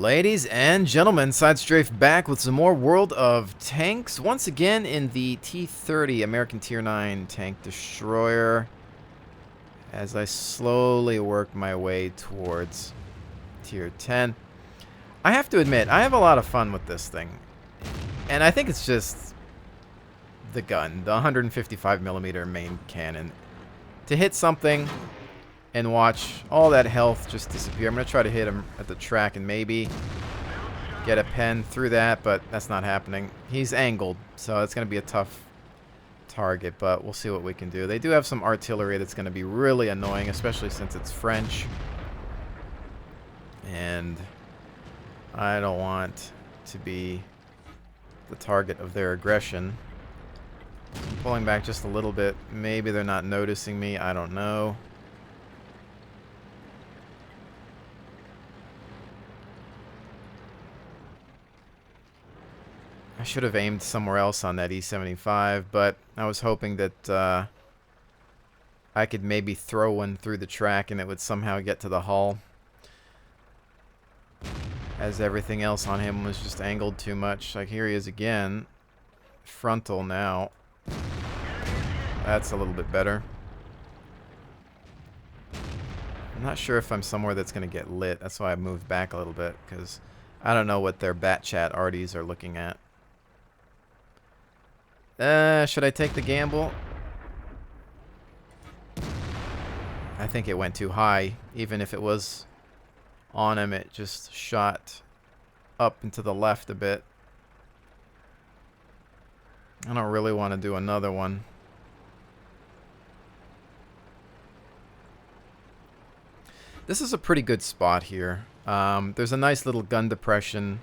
Ladies and gentlemen, SideStrafe back with some more World of Tanks. Once again in the T-30 American Tier 9 Tank Destroyer. As I slowly work my way towards Tier 10. I have to admit, I have a lot of fun with this thing. And I think it's just the gun, the 155mm main cannon. To hit something and watch all that health just disappear. I'm going to try to hit him at the track and maybe get a pen through that, but that's not happening. He's angled, so it's going to be a tough target, but we'll see what we can do. They do have some artillery that's going to be really annoying, especially since it's French. And I don't want to be the target of their aggression. I'm pulling back just a little bit. Maybe they're not noticing me. I don't know. I should have aimed somewhere else on that E75, but I was hoping that I could maybe throw one through the track and it would somehow get to the hull, as everything else on him was just angled too much. Like, here he is again. Frontal now. That's a little bit better. I'm not sure if I'm somewhere that's going to get lit. That's why I moved back a little bit, because I don't know what their bat chat arties are looking at. Should I take the gamble? I think it went too high. Even if it was on him, it just shot up and to the left a bit. I don't really want to do another one. This is a pretty good spot here. There's a nice little gun depression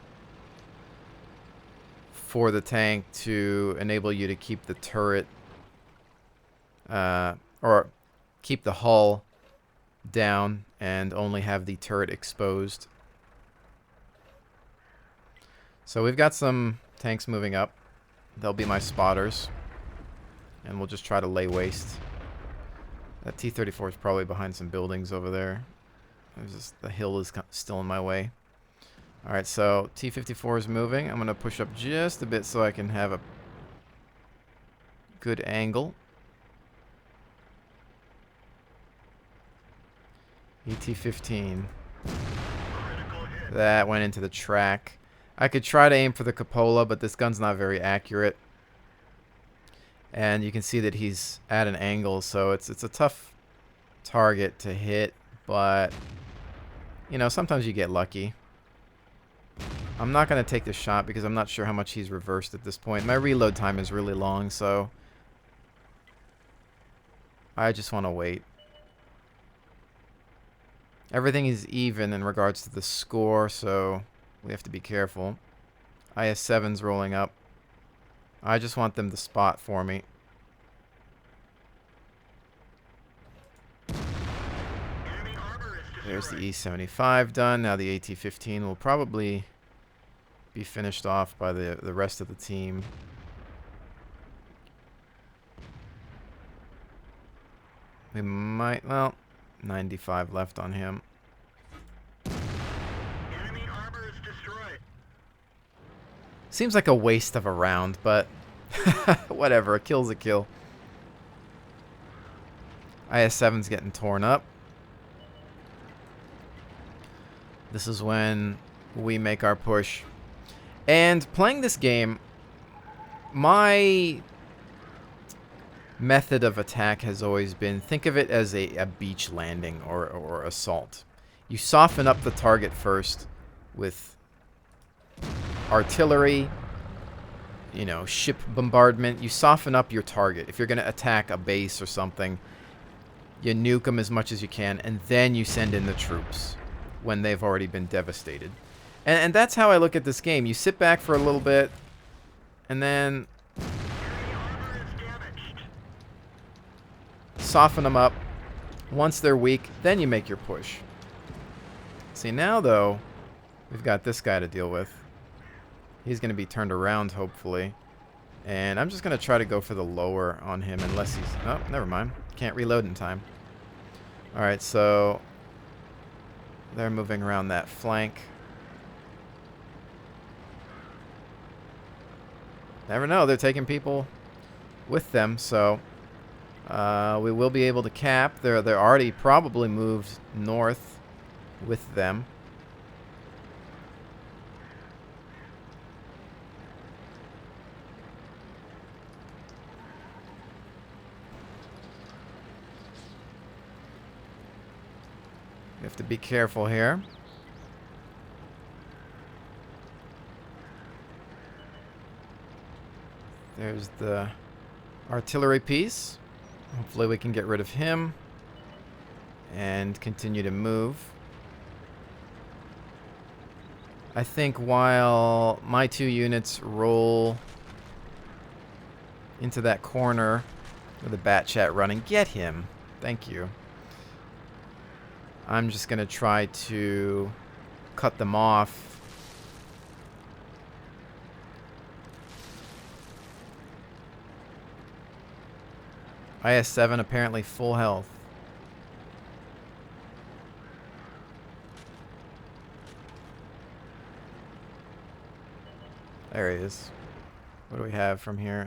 for the tank to enable you to keep the turret or keep the hull down and only have the turret exposed. So we've got some tanks moving up. They'll be my spotters, and we'll just try to lay waste. That T-34 is probably behind some buildings over there. The hill is still in my way. Alright, so T-54 is moving. I'm going to push up just a bit so I can have a good angle. ET-15. That went into the track. I could try to aim for the cupola, but this gun's not very accurate. And you can see that he's at an angle, so it's a tough target to hit, but you know, sometimes you get lucky. I'm not going to take the shot because I'm not sure how much he's reversed at this point. My reload time is really long, so I just want to wait. Everything is even in regards to the score, so we have to be careful. IS-7's rolling up. I just want them to spot for me. There's the E-75 done. Now the AT-15 will probably be finished off by the rest of the team. We might, well, 95 left on him. Enemy armor is destroyed. Seems like a waste of a round, but whatever. A kill's a kill. IS-7's getting torn up. This is when we make our push. And playing this game, my method of attack has always been, think of it as a beach landing or assault. You soften up the target first with artillery, you know, ship bombardment. You soften up your target. If you're going to attack a base or something, you nuke them as much as you can, and then you send in the troops when they've already been devastated. And that's how I look at this game. You sit back for a little bit, and then soften them up. Once they're weak, then you make your push. See, now, though, we've got this guy to deal with. He's going to be turned around, hopefully. And I'm just going to try to go for the lower on him unless he's... Oh, never mind. Can't reload in time. Alright, so they're moving around that flank. never know. They're taking people with them, so we will be able to cap. They're already probably moved north with them. We have to be careful here. There's the artillery piece. Hopefully we can get rid of him and continue to move. I think while my 2 units roll into that corner with the bat chat running, get him. Thank you. I'm just going to try to cut them off. IS-7 apparently full health. There he is. What do we have from here?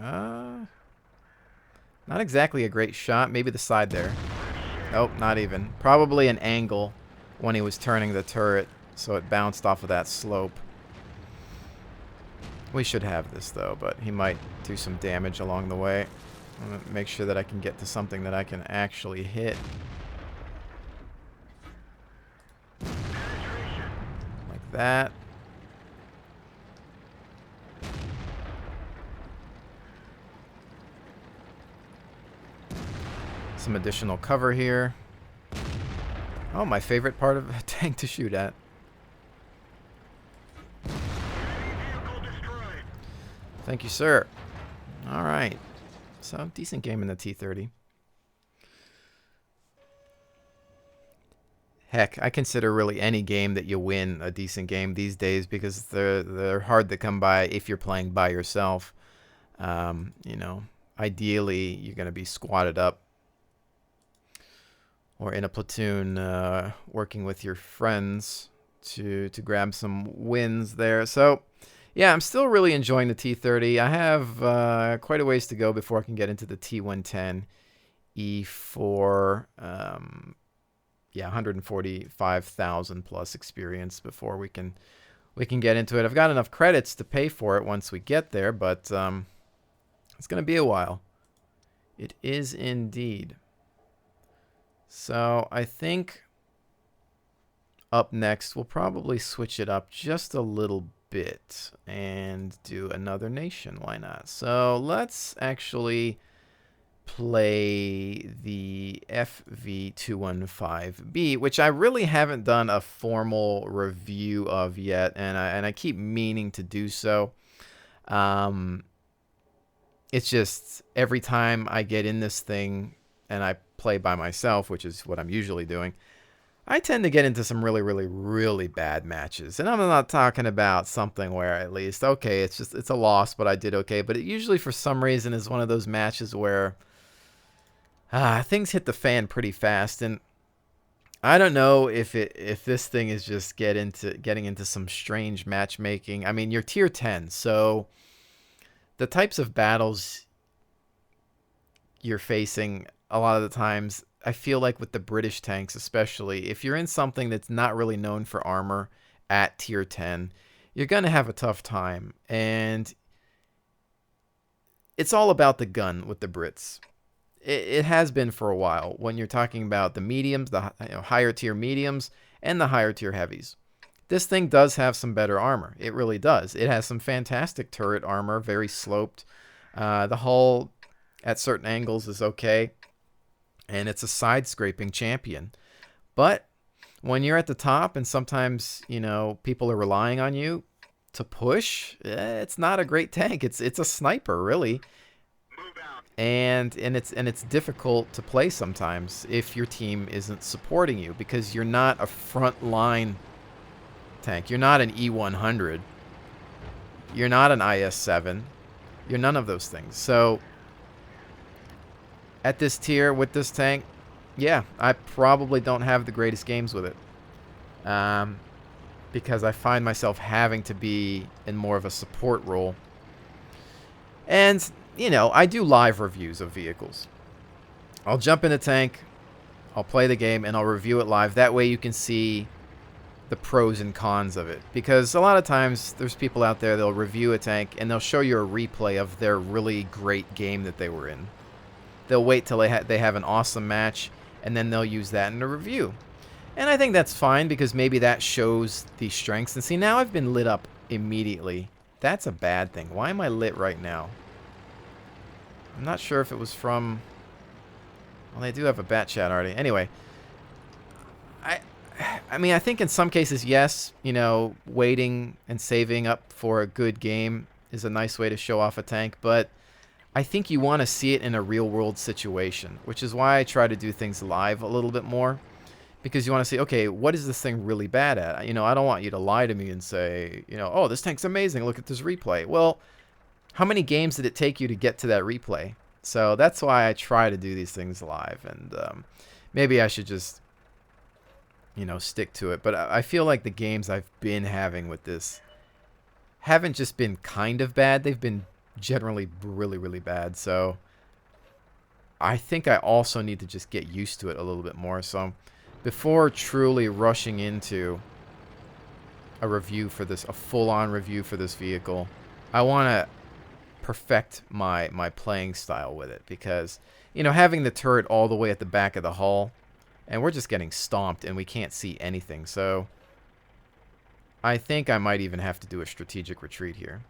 Not exactly a great shot. Maybe the side there. Nope, not even. Probably an angle when he was turning the turret, so it bounced off of that slope. We should have this, though, but he might do some damage along the way. I'm going to make sure that I can get to something that I can actually hit. Like that. Some additional cover here. Oh, my favorite part of a tank to shoot at. Thank you, sir. All right. So, decent game in the T-30. Heck, I consider really any game that you win a decent game these days because they're hard to come by if you're playing by yourself. You know, ideally, you're going to be squatted up or in a platoon working with your friends to grab some wins there. So, yeah, I'm still really enjoying the T-30. I have quite a ways to go before I can get into the T-110 E4. Yeah, 145,000 plus experience before we can get into it. I've got enough credits to pay for it once we get there, but it's going to be a while. It is indeed. So I think up next we'll probably switch it up just a little bit and do another nation. Why not? So let's actually play the FV215B, which I really haven't done a formal review of yet, and I keep meaning to do so. It's just every time I get in this thing and I play by myself, which is what I'm usually doing, I tend to get into some really, really, really bad matches. And I'm not talking about something where at least, okay, it's a loss, but I did okay. But it usually, for some reason, is one of those matches where things hit the fan pretty fast. And I don't know if this thing is just getting into some strange matchmaking. I mean, you're tier 10, so the types of battles you're facing a lot of the times, I feel like with the British tanks especially, if you're in something that's not really known for armor at tier 10, you're going to have a tough time. And it's all about the gun with the Brits. It has been for a while when you're talking about the mediums, the higher tier mediums, and the higher tier heavies. This thing does have some better armor. It really does. It has some fantastic turret armor, very sloped. The hull at certain angles is okay. And it's a side scraping champion. But when you're at the top and sometimes, you know, people are relying on you to push, it's not a great tank. It's a sniper, really. And it's difficult to play sometimes if your team isn't supporting you because you're not a front line tank. You're not an E100. You're not an IS-7. You're none of those things. So at this tier with this tank, yeah, I probably don't have the greatest games with it. Because I find myself having to be in more of a support role. And, you know, I do live reviews of vehicles. I'll jump in a tank, I'll play the game, and I'll review it live. That way you can see the pros and cons of it. Because a lot of times there's people out there, they'll review a tank, and they'll show you a replay of their really great game that they were in. They'll wait till they have an awesome match, and then they'll use that in a review. And I think that's fine, because maybe that shows the strengths. And see, now I've been lit up immediately. That's a bad thing. Why am I lit right now? I'm not sure if it was from... Well, they do have a bat chat already. Anyway, I mean, I think in some cases, yes, you know, waiting and saving up for a good game is a nice way to show off a tank, but I think you want to see it in a real-world situation, which is why I try to do things live a little bit more, because you want to see, okay, what is this thing really bad at? You know, I don't want you to lie to me and say, you know, oh, this tank's amazing, look at this replay. Well, how many games did it take you to get to that replay? So that's why I try to do these things live, and maybe I should just, you know, stick to it. But I feel like the games I've been having with this haven't just been kind of bad. They've been generally really, really bad. So I think I also need to just get used to it a little bit more. So before truly rushing into a review for this, a full-on review for this vehicle, I want to perfect my playing style with it. Because, you know, having the turret all the way at the back of the hull, and we're just getting stomped and we can't see anything. So I think I might even have to do a strategic retreat here.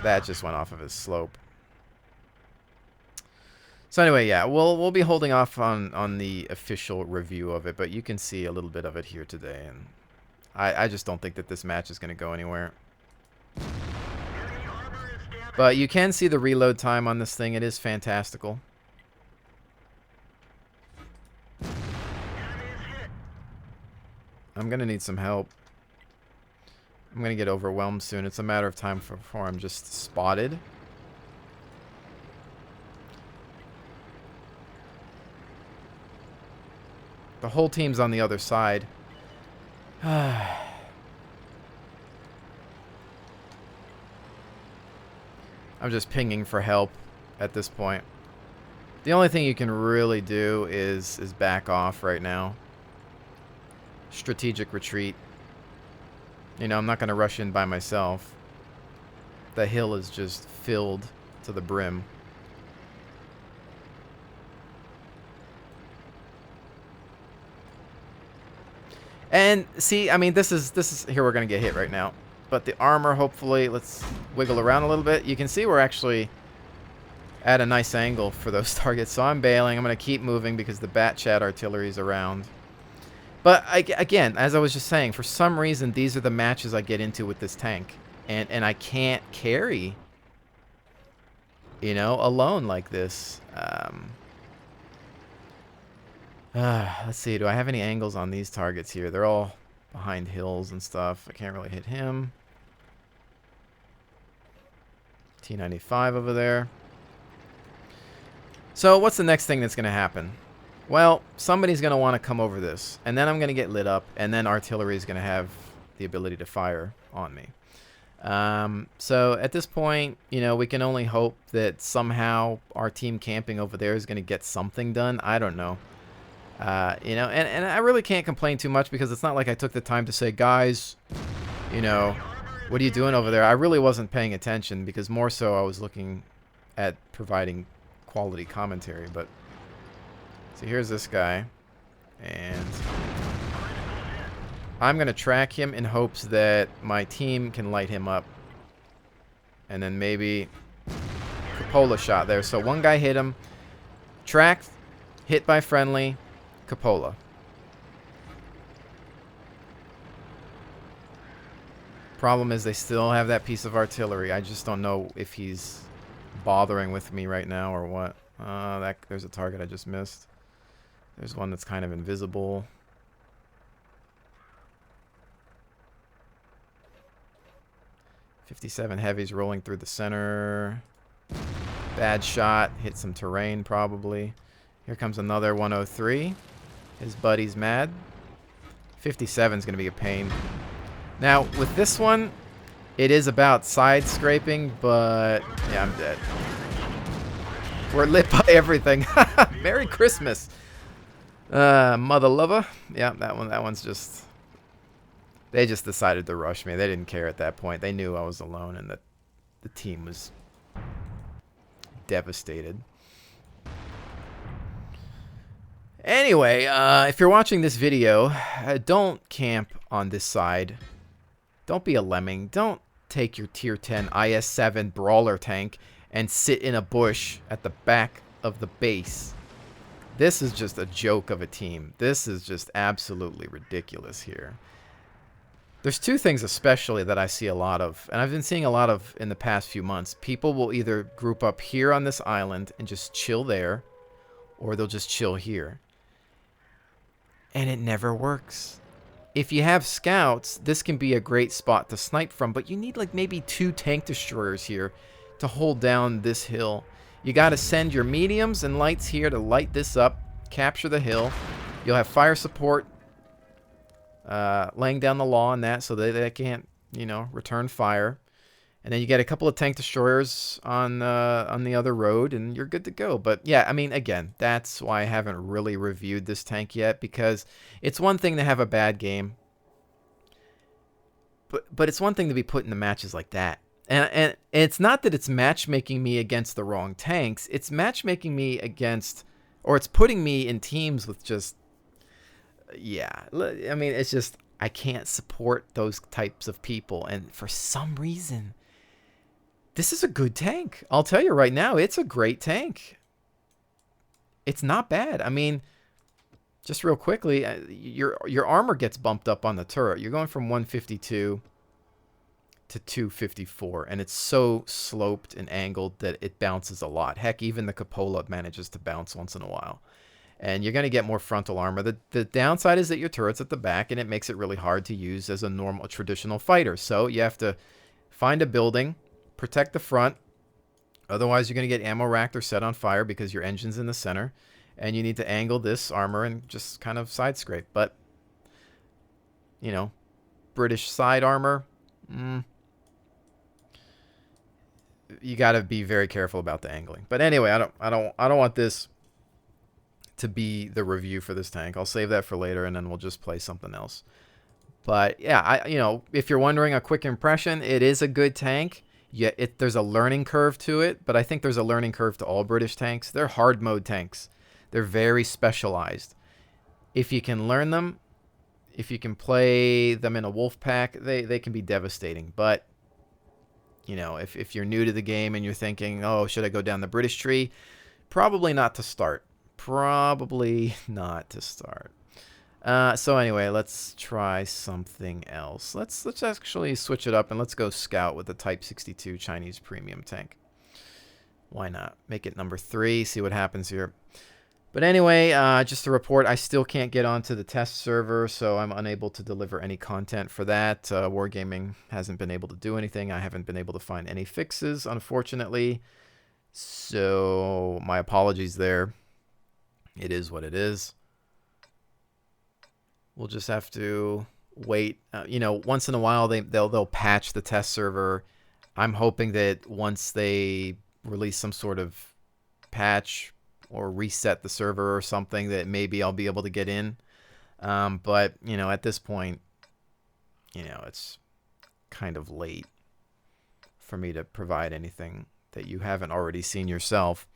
That just went off of his slope. So anyway, yeah, we'll be holding off on the official review of it, but you can see a little bit of it here today, and I just don't think that this match is going to go anywhere. But you can see the reload time on this thing. It is fantastical. I'm going to need some help. I'm going to get overwhelmed soon. It's a matter of time before I'm just spotted. The whole team's on the other side. I'm just pinging for help at this point. The only thing you can really do is back off right now. Strategic retreat. You know, I'm not going to rush in by myself. The hill is just filled to the brim. And see, I mean, this is here we're going to get hit right now. But the armor, hopefully, let's wiggle around a little bit. You can see we're actually at a nice angle for those targets. So I'm bailing. I'm going to keep moving because the bat chat artillery is around. But again, as I was just saying, for some reason, these are the matches I get into with this tank. And I can't carry, you know, alone like this. Let's see. Do I have any angles on these targets here? They're all behind hills and stuff. I can't really hit him. T95 over there. So what's the next thing that's going to happen? Well, somebody's going to want to come over this. And then I'm going to get lit up. And then artillery is going to have the ability to fire on me. So at this point, you know, we can only hope that somehow our team camping over there is going to get something done. I don't know. You know, and I really can't complain too much because it's not like I took the time to say, guys, you know, what are you doing over there? I really wasn't paying attention because more so I was looking at providing quality commentary. But so here's this guy, and I'm going to track him in hopes that my team can light him up. And then maybe Cupola shot there. So one guy hit him, tracked, hit by friendly, Cupola. Problem is they still have that piece of artillery. I just don't know if he's bothering with me right now or what. There's a target I just missed. There's one that's kind of invisible. .57 heavies rolling through the center. Bad shot. Hit some terrain probably. Here comes another 103. His buddy's mad. 57's going to be a pain. Now, with this one, it is about side scraping, but yeah, I'm dead. We're lit by everything. Merry Christmas. Mother lover. Yeah, that one's just... They just decided to rush me. They didn't care at that point. They knew I was alone and that the team was devastated. Anyway, if you're watching this video, don't camp on this side. Don't be a lemming. Don't take your tier 10 IS-7 brawler tank and sit in a bush at the back of the base. This is just a joke of a team. This is just absolutely ridiculous here. There's two things especially that I see a lot of, and I've been seeing a lot of in the past few months. People will either group up here on this island and just chill there, or they'll just chill here. And it never works. If you have scouts, this can be a great spot to snipe from, but you need like maybe 2 tank destroyers here to hold down this hill. You got to send your mediums and lights here to light this up, capture the hill. You'll have fire support laying down the law on that so that they can't, you know, return fire. And then you get a couple of tank destroyers on the other road, and you're good to go. But yeah, I mean, again, that's why I haven't really reviewed this tank yet, because it's one thing to have a bad game, but it's one thing to be put into matches like that. And it's not that it's matchmaking me against the wrong tanks. It's matchmaking me against, or it's putting me in teams with just, yeah. I mean, it's just, I can't support those types of people. And for some reason, this is a good tank. I'll tell you right now, it's a great tank. It's not bad. I mean, just real quickly, your armor gets bumped up on the turret. You're going from 152 to 254, and it's so sloped and angled that it bounces a lot. Heck, even the cupola manages to bounce once in a while. And you're going to get more frontal armor. The downside is that your turret's at the back, and it makes it really hard to use as a traditional fighter. So you have to find a building, protect the front. Otherwise, you're going to get ammo racked or set on fire because your engine's in the center. And you need to angle this armor and just kind of side scrape. But, you know, British side armor, you got to be very careful about the angling. But anyway, I don't want this to be the review for this tank. I'll save that for later, and then we'll just play something else. But yeah, you know, if you're wondering a quick impression, it is a good tank. Yeah, there's a learning curve to it, but I think there's a learning curve to all British tanks. They're hard mode tanks. They're very specialized. If you can learn them, if you can play them in a wolf pack, they can be devastating. But you know, if you're new to the game and you're thinking, oh, should I go down the British tree? Probably not to start. Probably not to start. So anyway, let's try something else. Let's actually switch it up, and let's go scout with the Type 62 Chinese premium tank. Why not? Make it number 3, see what happens here. But anyway, just to report, I still can't get onto the test server, so I'm unable to deliver any content for that. Wargaming hasn't been able to do anything. I haven't been able to find any fixes, unfortunately. So my apologies there. It is what it is. We'll just have to wait. You know, once in a while they'll patch the test server. I'm hoping that once they release some sort of patch or reset the server or something, that maybe I'll be able to get in. But, you know, at this point, you know, it's kind of late for me to provide anything that you haven't already seen yourself.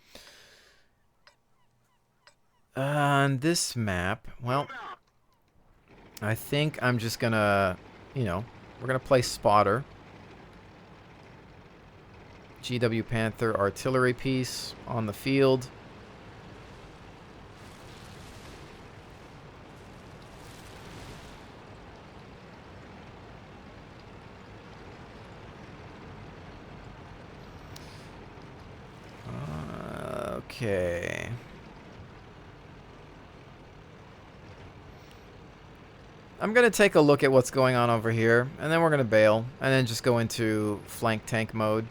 On this map, well, I think I'm just gonna, you know, we're gonna play spotter. GW Panther artillery piece on the field. Okay. I'm going to take a look at what's going on over here, and then we're going to bail, and then just go into flank tank mode.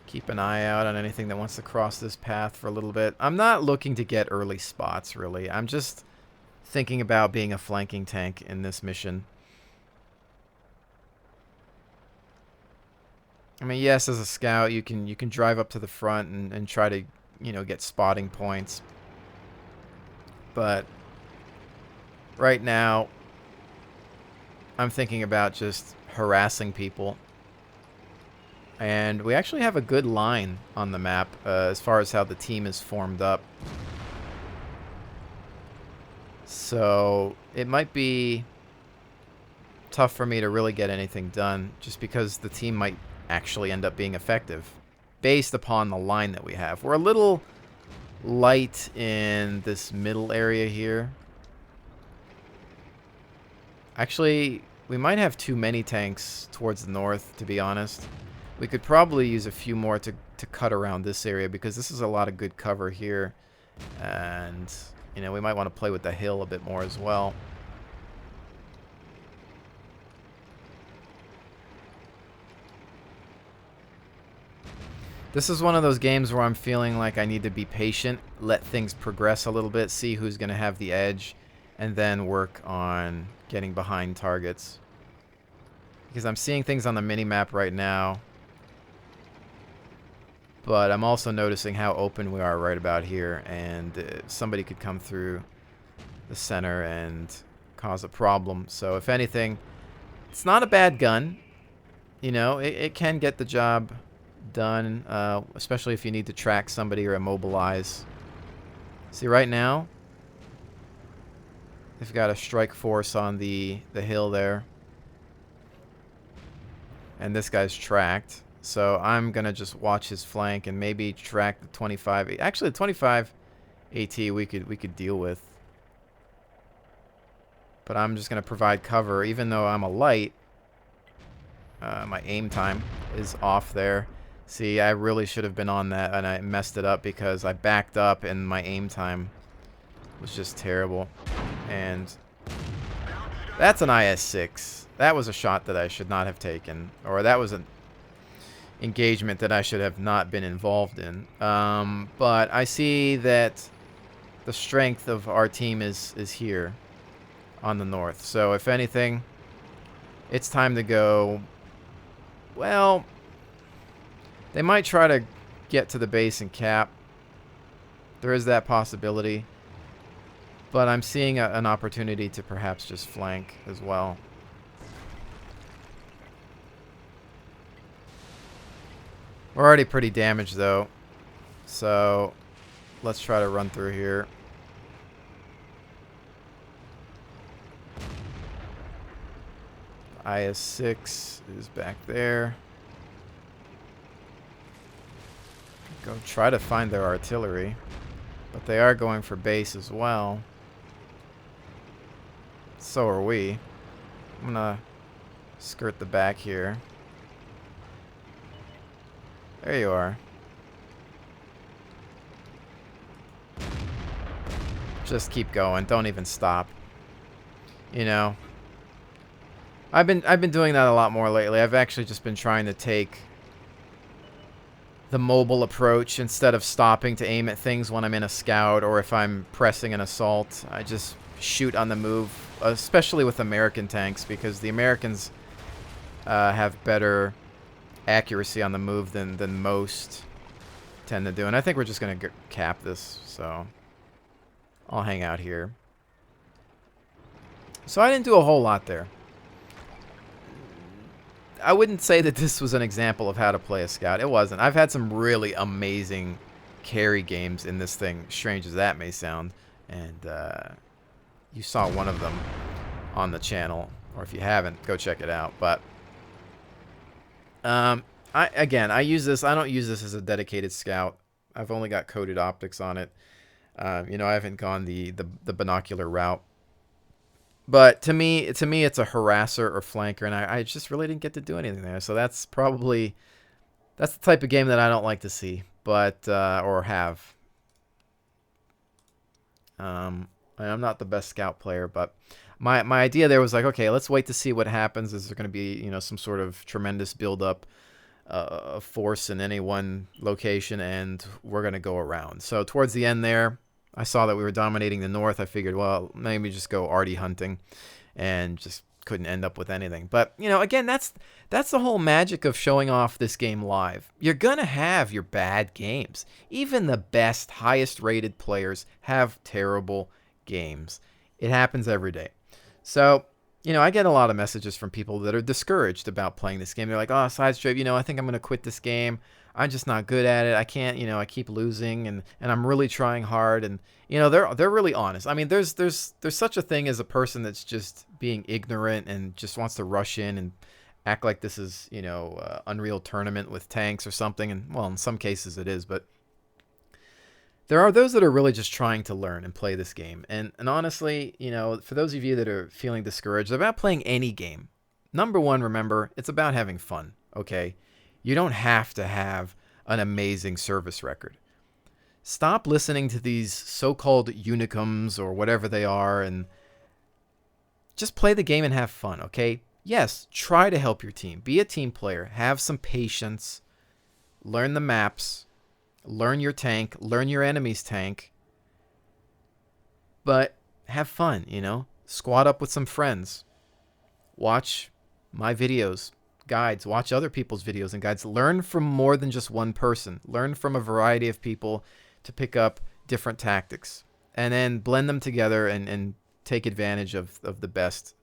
Keep an eye out on anything that wants to cross this path for a little bit. I'm not looking to get early spots, really. I'm just thinking about being a flanking tank in this mission. I mean, yes, as a scout, you can drive up to the front and try to, you know, get spotting points. But right now, I'm thinking about just harassing people. And we actually have a good line on the map as far as how the team is formed up. So it might be tough for me to really get anything done just because the team might actually end up being effective based upon the line that we have. We're a little light in this middle area here. Actually, we might have too many tanks towards the north, to be honest. We could probably use a few more to cut around this area because this is a lot of good cover here. And, you know, we might want to play with the hill a bit more as well. This is one of those games where I'm feeling like I need to be patient, let things progress a little bit, see who's going to have the edge, and then work on getting behind targets. Because I'm seeing things on the mini-map right now. But I'm also noticing how open we are right about here, and somebody could come through the center and cause a problem. So if anything, it's not a bad gun. You know, it can get the job done, especially if you need to track somebody or immobilize. See, right now, they've got a strike force on the hill there. And this guy's tracked. So I'm going to just watch his flank and maybe track the 25. Actually, the 25 AT we could deal with. But I'm just going to provide cover. Even though I'm a light, my aim time is off there. See, I really should have been on that, and I messed it up because I backed up and my aim time was just terrible. And that's an IS-6. That was a shot that I should not have taken. Or that was an engagement that I should have not been involved in. But I see that the strength of our team is here on the north. So if anything, it's time to go. Well, they might try to get to the base and cap. There is that possibility. But I'm seeing an opportunity to perhaps just flank as well. We're already pretty damaged, though. So let's try to run through here. IS-6 is back there. Go try to find their artillery. But they are going for base as well. So are we. I'm gonna skirt the back here. There you are. Just keep going. Don't even stop. You know, I've been doing that a lot more lately. I've actually just been trying to take the mobile approach instead of stopping to aim at things when I'm in a scout or if I'm pressing an assault. I just shoot on the move, especially with American tanks, because the Americans have better accuracy on the move than most tend to do. And I think we're just going to cap this, so I'll hang out here. So I didn't do a whole lot there. I wouldn't say that this was an example of how to play a scout. It wasn't. I've had some really amazing carry games in this thing, strange as that may sound. And you saw one of them on the channel. Or if you haven't, go check it out. But I use this. I don't use this as a dedicated scout. I've only got coated optics on it. You know, I haven't gone the binocular route. But to me, it's a harasser or flanker, and I just really didn't get to do anything there. So that's the type of game that I don't like to see, but or have. I'm not the best scout player, but my idea there was like, okay, let's wait to see what happens. Is there going to be, you know, some sort of tremendous build-up force in any one location, and we're going to go around. So towards the end there, I saw that we were dominating the north. I figured, well, maybe just go arty hunting, and just couldn't end up with anything. But, you know, again, that's the whole magic of showing off this game live. You're going to have your bad games. Even the best, highest rated players have terrible games. It happens every day. So, you know, I get a lot of messages from people that are discouraged about playing this game. They're like, oh, SideStrafe, you know, I think I'm going to quit this game. I'm just not good at it. I can't, you know, I keep losing, and I'm really trying hard. And, you know, they're really honest. I mean, there's such a thing as a person that's just being ignorant and just wants to rush in and act like this is, you know, Unreal Tournament with tanks or something. And, well, in some cases it is, but there are those that are really just trying to learn and play this game. And honestly, you know, for those of you that are feeling discouraged about playing any game, number one, remember, it's about having fun, okay? You don't have to have an amazing service record. Stop listening to these so-called unicums or whatever they are, and just play the game and have fun, okay? Yes, try to help your team. Be a team player. Have some patience. Learn the maps. Learn your tank. Learn your enemy's tank. But have fun, you know? Squad up with some friends. Watch my videos, guides. Watch other people's videos and guides. Learn from more than just one person. Learn from a variety of people to pick up different tactics. And then blend them together and take advantage of the best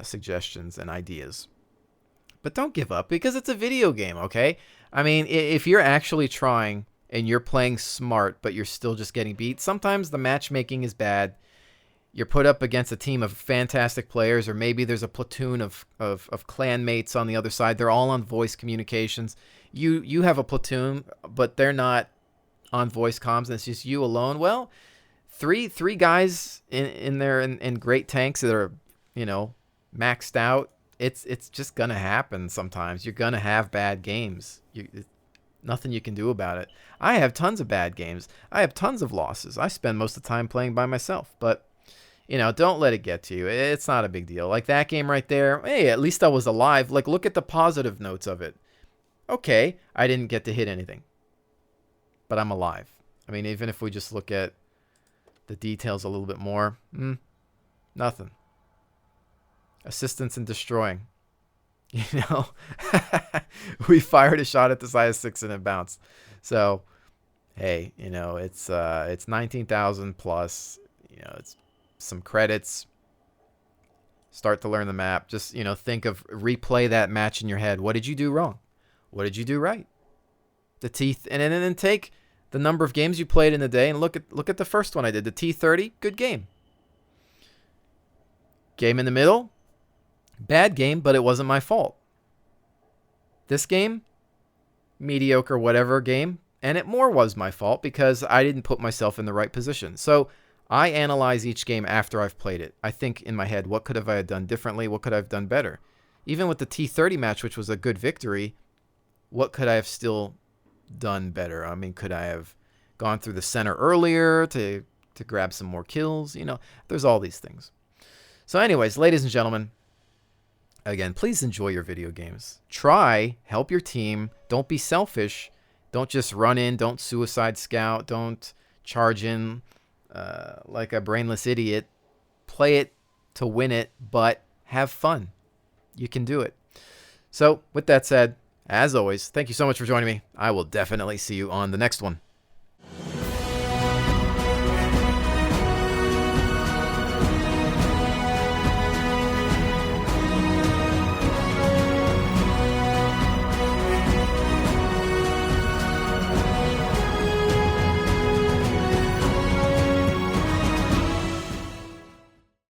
suggestions and ideas. But don't give up, because it's a video game, okay? I mean, if you're actually trying and you're playing smart, but you're still just getting beat, sometimes the matchmaking is bad. You're put up against a team of fantastic players, or maybe there's a platoon of clan mates on the other side. They're all on voice communications. You have a platoon, but they're not on voice comms, and it's just you alone. Well, three guys in there in great tanks that are, you know, maxed out. It's just gonna happen sometimes. You're gonna have bad games. Nothing you can do about it. I have tons of bad games. I have tons of losses. I spend most of the time playing by myself. But, you know, don't let it get to you. It's not a big deal. Like that game right there, hey, at least I was alive. Like, look at the positive notes of it. Okay, I didn't get to hit anything, but I'm alive. I mean, even if we just look at the details a little bit more, nothing. Assistance in destroying. You know, we fired a shot at the size 6 and it bounced. So, hey, you know, it's 19,000 plus. You know, it's some credits. Start to learn the map. Just, you know, replay that match in your head. What did you do wrong? What did you do right? The teeth, and then take the number of games you played in the day and look at the first one I did, the T30. Good game. Game in the middle. Bad game, but it wasn't my fault. This game, mediocre whatever game, and it more was my fault because I didn't put myself in the right position. So I analyze each game after I've played it. I think in my head, what could have I done differently? What could I have done better? Even with the T30 match, which was a good victory, what could I have still done better? I mean, could I have gone through the center earlier to grab some more kills? You know, there's all these things. So anyways, ladies and gentlemen, again, please enjoy your video games. Try, help your team. Don't be selfish. Don't just run in. Don't suicide scout. Don't charge in like a brainless idiot. Play it to win it, but have fun. You can do it. So with that said, as always, thank you so much for joining me. I will definitely see you on the next one.